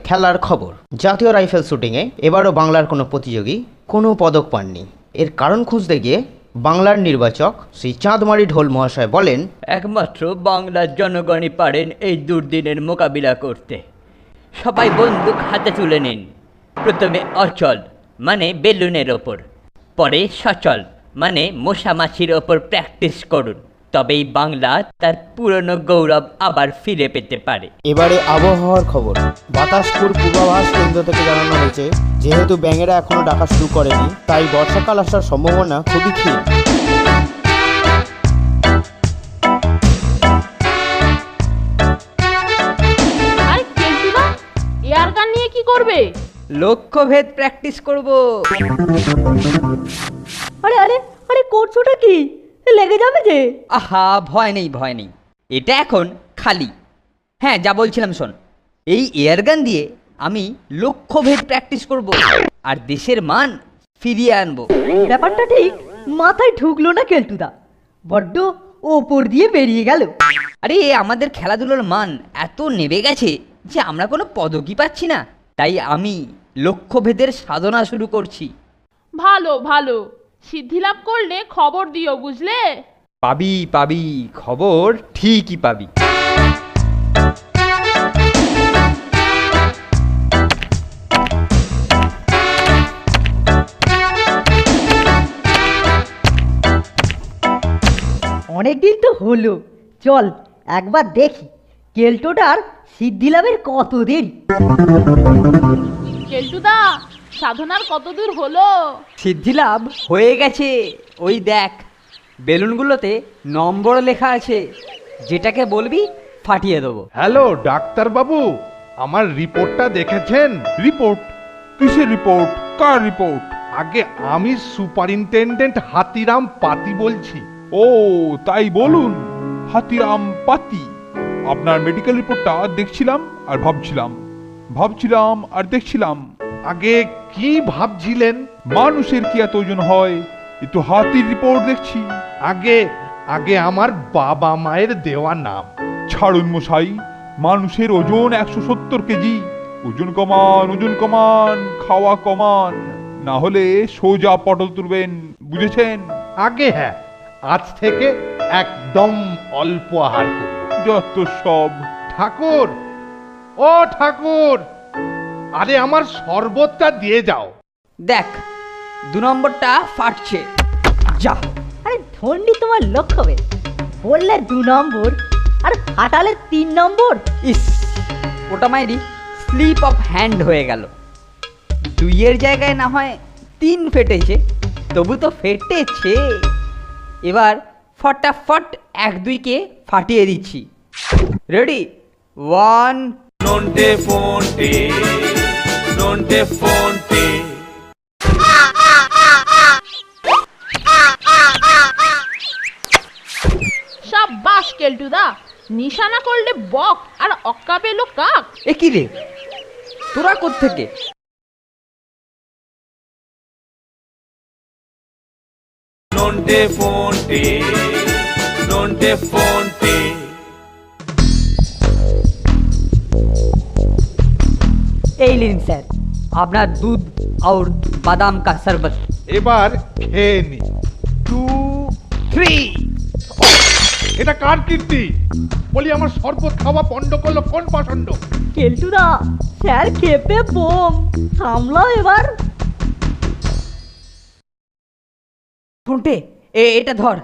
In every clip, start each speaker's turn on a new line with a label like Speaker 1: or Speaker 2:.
Speaker 1: খেলার খবর। জাতীয় রাইফেল শুটিংয়ে এবারও বাংলার কোনো প্রতিযোগী কোনো পদক পাননি। এর কারণ খুঁজতে গিয়ে বাংলার নির্বাচক শ্রী চাঁদমারি ঢোল মহাশয় বলেন,
Speaker 2: একমাত্র বাংলার জনগণই পারেন এই দুর্দিনের মোকাবিলা করতে। সবাই বন্দুক হাতে তুলে নিন। প্রথমে অচল মানে বেলুনের ওপর, পরে সচল মানে মশামাছির ওপর প্র্যাকটিস করুন, তবেই বাংলা তার পুরনো গৌরব আবার ফিরে পেতে পারে।
Speaker 1: এবারে আবহাওয়ার খবর। বাতাসপুর পূর্বাভাস কেন্দ্র থেকে জানানো হয়েছে, যেহেতু ব্যাঙেরা এখনো ডাকা শুরু করেনি, তাই বর্ষাকাল আসার সম্ভাবনা খুবই ক্ষীণ।
Speaker 3: এয়ার গান নিয়ে কি করবে?
Speaker 2: লক্ষ্যভেদ প্র্যাকটিস করব।
Speaker 4: আরে আরে আরে করছোটা কি? লেগে যাবে যে।
Speaker 2: আহা, ভয় নেই ভয় নেই, এটা এখন খালি। হ্যাঁ, যা বলছিলাম শোন, এই এয়ারগান দিয়ে আমি লক্ষ্যভেদ প্র্যাকটিস করব আর দেশের মান ফিরিয়ে আনবো।
Speaker 4: ব্যাপারটা ঠিক মাথায় ঢুকলো না কেলটুদা, বড্ড ওপর দিয়ে বেরিয়ে গেল।
Speaker 2: আরে আমাদের খেলাধুলোর মান এত নেমে গেছে যে আমরা কোনো পদকই পাচ্ছি না, তাই আমি লক্ষ্যভেদের সাধনা শুরু করছি।
Speaker 3: ভালো ভালো, সিদ্ধি লাভ করলে খবর দিও, বুঝলে?
Speaker 2: পাবি পাবি, খবর ঠিকই পাবি।
Speaker 4: অনেকদিন তো হলো, চল একবার দেখি কেলটোটার সিদ্ধি লাভের কত দেরি।
Speaker 3: কেলটুদা, সাধনার কত দূর হলো?
Speaker 2: সিদ্ধিলাভ হয়ে গেছে, ওই দেখ বেলুনগুলোতে নম্বর লেখা আছে, যেটাকে বলবি ফাটিয়ে দেবো।
Speaker 5: হ্যালো ডাক্তারবাবু, আমার রিপোর্টটা দেখেছেন? রিপোর্ট? কিসের রিপোর্ট? কার রিপোর্ট? আগে আমি সুপারিনটেন্ডেন্ট হাতিরাম পাতি বলছি। ও তাই বলুন, হাতিরাম পাতি। আপনার মেডিকেল রিপোর্টটা দেখছিলাম আর ভাবছিলাম আর দেখছিলাম। আগে কি ভাবছিলেন? মানুষের কি এত ওজন হয়? এ তো হাতির রিপোর্ট দেখছি। আগে আগে আমার বাবা মায়ের দেওয়া নাম। ছাড়ুন মশাই, মানুষের ওজন 170 কেজি। ওজন কমান, খাওয়া কমান, না হলে সোজা পটল তুলবেন, বুঝেছেন? আগে হ্যাঁ, আজ থেকে একদম অল্প আহার করব। যত সব। ঠাকুর, ও ঠাকুর, আরে আমার শরবতটা দিয়ে যাও।
Speaker 2: দেখ 2 নম্বরটা ফাটছে, যা।
Speaker 4: আরে ধন্ডি তোমার লক্ষ্যভেদ, বললে 2 নম্বর আর ফাটালে 3 নম্বর।
Speaker 2: ইস, ওটা মাইরি স্লিপ অফ হ্যান্ড হয়ে গেল। 2-এর জায়গায় না হয় 3 ফেটেছে, তবু তো ফেটেছে। এবার ফটাফট 1-2কে ফাটিয়ে দিচ্ছি। রেডি? 1
Speaker 6: Nonte fonte.
Speaker 3: সাব্বাস কেলটুদা, নিশানা করলে বক আর অক্কা পেল কাক।
Speaker 2: এ কি রে, তোরা কোত্থেকে?
Speaker 6: Nonte fonte.
Speaker 4: এই লিন স্যার,
Speaker 2: আপনার দুধ और বাদাম কা শরবত।
Speaker 5: এবার খেয়ে নি। 2, 3। এটা কার কীর্তি? বলি আমার শরবত খাওয়া বন্ধ করলো কোন পাষণ্ড?
Speaker 4: কেলটুদা স্যার খেপে বোম, সামলাও এবার।
Speaker 2: ফোনটে, এটা ধর,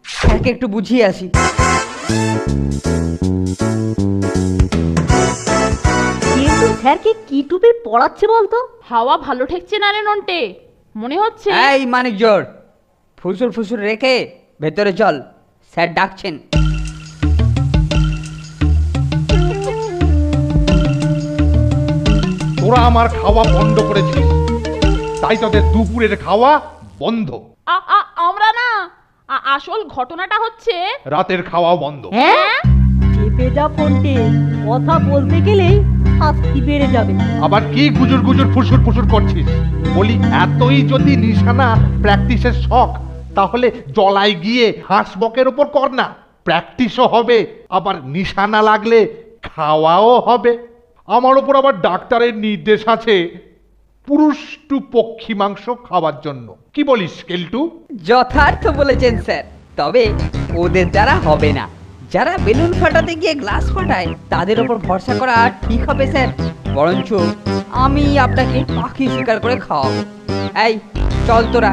Speaker 2: স্যারকে একটু বুঝিয়ে আসি।
Speaker 4: কিন্তু স্যারকে কি টুপি পড়াচ্ছে বলতো?
Speaker 3: হাওয়া ভালো ঠেকছে না রে নন্টে, মনে হচ্ছে।
Speaker 2: এই মানিক জোর, ফুসুর রেখে ভেতরে চল, স্যার ডাকছেন।
Speaker 5: তোরা আমার খাওয়া বন্ধ করেছিস, তাই তোদের দুপুরের খাওয়া বন্ধ।
Speaker 3: আমরা না, আসল ঘটনাটা হচ্ছে
Speaker 5: রাতের খাওয়াও বন্ধ।
Speaker 4: হ্যাঁ, চেপে যা ফোনটে, কথা বলতে গেলেই শাস্তি বেড়ে যাবে।
Speaker 5: আবার কি গুজুর ফুসুর করছিস? বলি এতই যদি নিশানা প্র্যাকটিসের শখ, তাহলে জলায় গিয়ে হাঁস বকের ওপর কর না, প্র্যাকটিসও হবে, আবার নিশানা লাগলে খাওয়াও হবে। আমার ওপর আবার ডাক্তারের নির্দেশ আছে পুরুষ টু পক্ষী মাংস খাওয়ার জন্য। কি বলিস কেলটু?
Speaker 7: যথার্থ বলেছেন স্যার, তবে ওদের দ্বারা হবে না। যারা বেলুন ফাটাতে গিয়ে গ্লাস ফাটায় তাদের ওপর ভরসা করা ঠিক হবে স্যার। বরঞ্চ আমি আপনাকে পাখি শিকার করে খাওয়াবো। এই চল তোরা।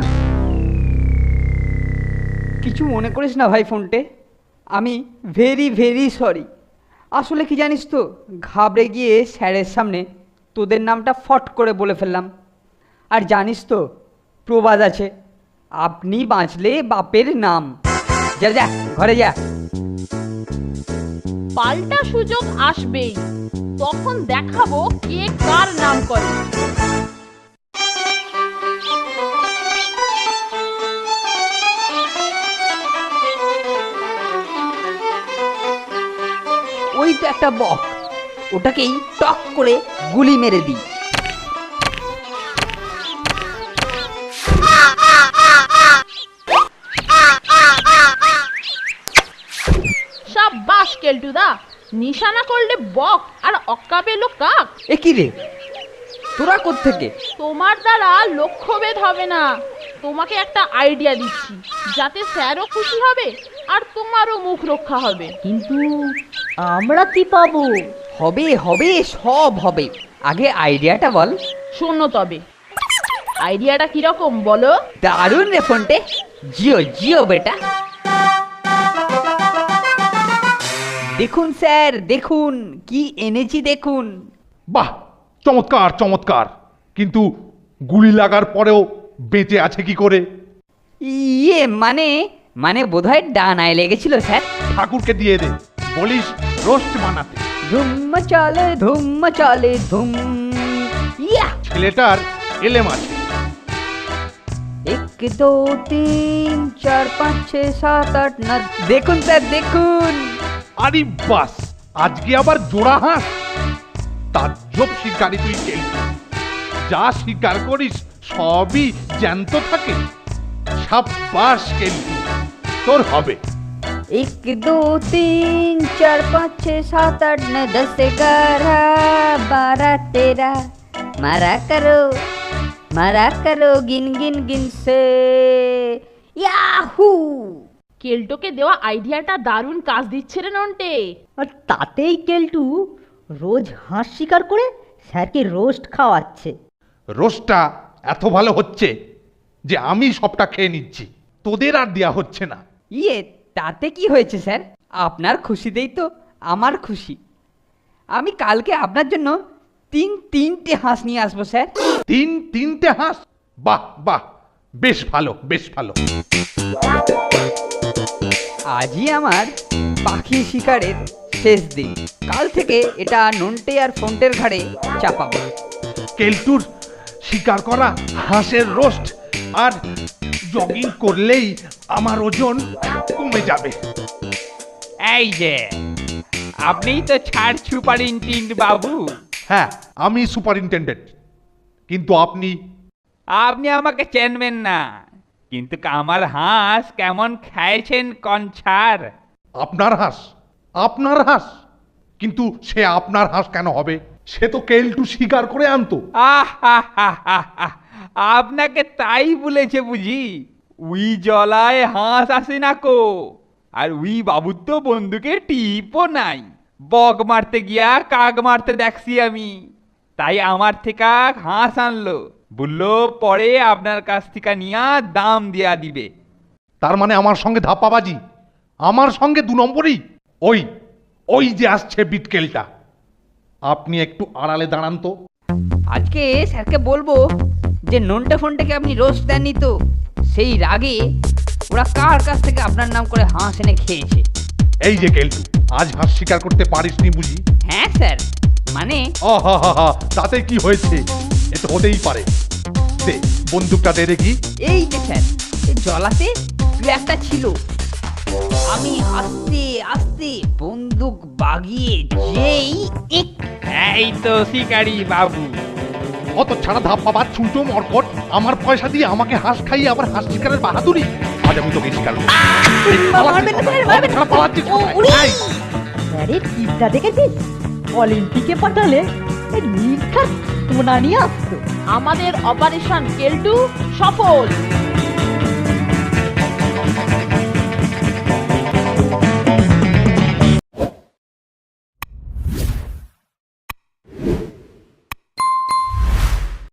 Speaker 7: কিছু মনে করিস না ভাই ফোনটে, আমি ভেরি ভেরি সরি। আসলে কি জানিস তো, ঘাবড়ে গিয়ে স্যারের সামনে তোদের নামটা ফট করে বলে ফেললাম। আর জানিস তো প্রবাদ আছে, আপনি বাঁচলে বাপের নাম। যা যা ঘরে যা।
Speaker 3: পাল্টা সুযোগ আসবেই, তখন দেখাবো কে কার নাম করে।
Speaker 7: ওই তো একটা বক, ওটাকেই টক করে গুলি মেরে দিই।
Speaker 3: সাব্বাস কেলটুদা, নিশানা করলে বক আর অক্কা পেলো কাক।
Speaker 7: এ কি রে, তোরা কোত্থেকে?
Speaker 3: তোমার দ্বারা লক্ষ্যভেদ হবে না। তোমাকে একটা আইডিয়া দিচ্ছি, যাতে স্যারও খুশি হবে আর তোমারও মুখ রক্ষা হবে।
Speaker 4: কিন্তু আমরা কি পাবো?
Speaker 7: হবে হবে, সব হবে। আগে আইডিয়াটা বল।
Speaker 3: শোনো তবে, আইডিয়াটা কিরকম বলো?
Speaker 7: দারুণ রে ফোনটে, জিও জিও বেটা। দেখুন স্যার, দেখুন কি এনেছি দেখুন।
Speaker 5: বাহ, চমৎকার চমৎকার। কিন্তু গুলি লাগার পরেও বেঁচে আছে কি করে?
Speaker 7: ইয়ে মানে মানে বোধহয় ডানায় লেগেছিল স্যার।
Speaker 5: ঠাকুরকে দিয়ে দে, বলিস রোস্ট বানাতে।
Speaker 7: ধুম চলে ধুম চলে ধুম। ইয়া
Speaker 5: ছেলেটার এলেম আছে।
Speaker 7: 1 2 3 4 5 6 7 8 9। দেখুন স্যার দেখুন।
Speaker 5: আরে বাস, আজকে আবার জোড়া হাঁস। তাজ্জব শিকারি তুই কেলটু। যা শিকার করিস সবই জ্যান্ত থাকে। সাব্বাস কেলটু, তোর হবে।
Speaker 7: 1 2 3 4 5 6 7 8 9 10 11 12 13। मारा करो गिन गिन गिन से। ইয়াহু!
Speaker 3: কেলটোকে দেওয়া আইডিয়াটা দারুণ কাজ দিচ্ছে রে নন্টে।
Speaker 4: আর তাতেই কেলটু রোজ হাঁস শিকার করে স্যারকে রোস্ট খাওয়াচ্ছে।
Speaker 5: রোস্টটা এত ভালো হচ্ছে যে আমি সবটা খেয়ে নিচ্ছি, তোদের আর দেয়া হচ্ছে না।
Speaker 7: ইয়ে তাতে কি হয়েছে স্যার? আপনার খুশিতেই তো আমার খুশি। আমি কালকে আপনার জন্য 3টে হাঁস নিয়ে আসবো স্যার।
Speaker 5: 3টে হাঁস? বাহ বাহ, বেশ ভালো বেশ ভালো।
Speaker 7: আজই আমার পাখি শিকারের শেষ দিন। কাল থেকে এটা নন্টে আর ফোনটের ঘাড়ে চাপাবো।
Speaker 5: কেলটুর শিকার করা হাঁসের রোস্ট আর জগিং করলেই আমার ওজন কমে যাবে।
Speaker 8: এই যে আপনিই তো ছাড় সুপারিনটেন্ডেন্ট বাবু।
Speaker 5: হ্যাঁ, আমি সুপারিনটেন্ডেন্ট, কিন্তু আপনি?
Speaker 8: আপনি আমাকে চেনবেন না, কিন্তু আমার হাঁস কেমন খাইছেন কন ছাড়।
Speaker 5: আপনার হাঁস? আপনার হাঁস? কিন্তু সে আপনার হাঁস কেন হবে? সে তো কেলটু শিকার করে আনতো।
Speaker 8: আপনাকে তাই বলেছে বুঝি? উই জলায় হাঁস আসে না কো। আর উই বাবুর তো বন্দুকের টিপও নাই। বক মারতে গিয়া কাক মারতে দেখছি আমি, তাই আমার থেকে হাঁস আনলো। বললো পরে আপনার কাছ থেকে নিয়া দাম দিয়া দিবে।
Speaker 5: তার মানে আমার সঙ্গে ধাপ্পাবাজি, আমার সঙ্গে 2 নম্বরই। ওই যে আসছে বিটকেলটা। আপনি একটু আড়ালে দাঁড়ান তো।
Speaker 7: আজকে স্যারকে বলবো যে নন্টে ফোনটাকে আপনি রোস্ট দেননি তো। সেই রাগে ওরা কার কাছ থেকে আপনার নাম করে হাঁস এনে খেয়েছে।
Speaker 5: এই যে কেলটু, আজ হাঁস শিকার করতে পারিসনি বুঝি?
Speaker 7: হ্যাঁ স্যার, মানে
Speaker 5: তাতে কি হয়েছে? এ তো হতেই পারে। দে বন্দুকটা দে দেখি।
Speaker 7: এই যে স্যার, এই জলাতে দু একটা ছিল। আমি আস্তে আস্তে বন্দুক বাগিয়ে যেই
Speaker 8: এই তো শিকারি বাবু।
Speaker 5: অত ছাড়া ধাপ্পাবাজ ছুঁচো মরকট, আমার পয়সা দিয়ে আমাকে হাঁস খাইয়ে আবার হাঁস শিকারের বাহাদুরি। আজ আমি তোকে শিকার করব।
Speaker 4: স্যারের চিন্তা দেখেছিস? অলিম্পিকে পাঠালে নির্ঘাত টোনা নিয়ে আসতো।
Speaker 3: আমাদের অপারেশন কেলটু সফল।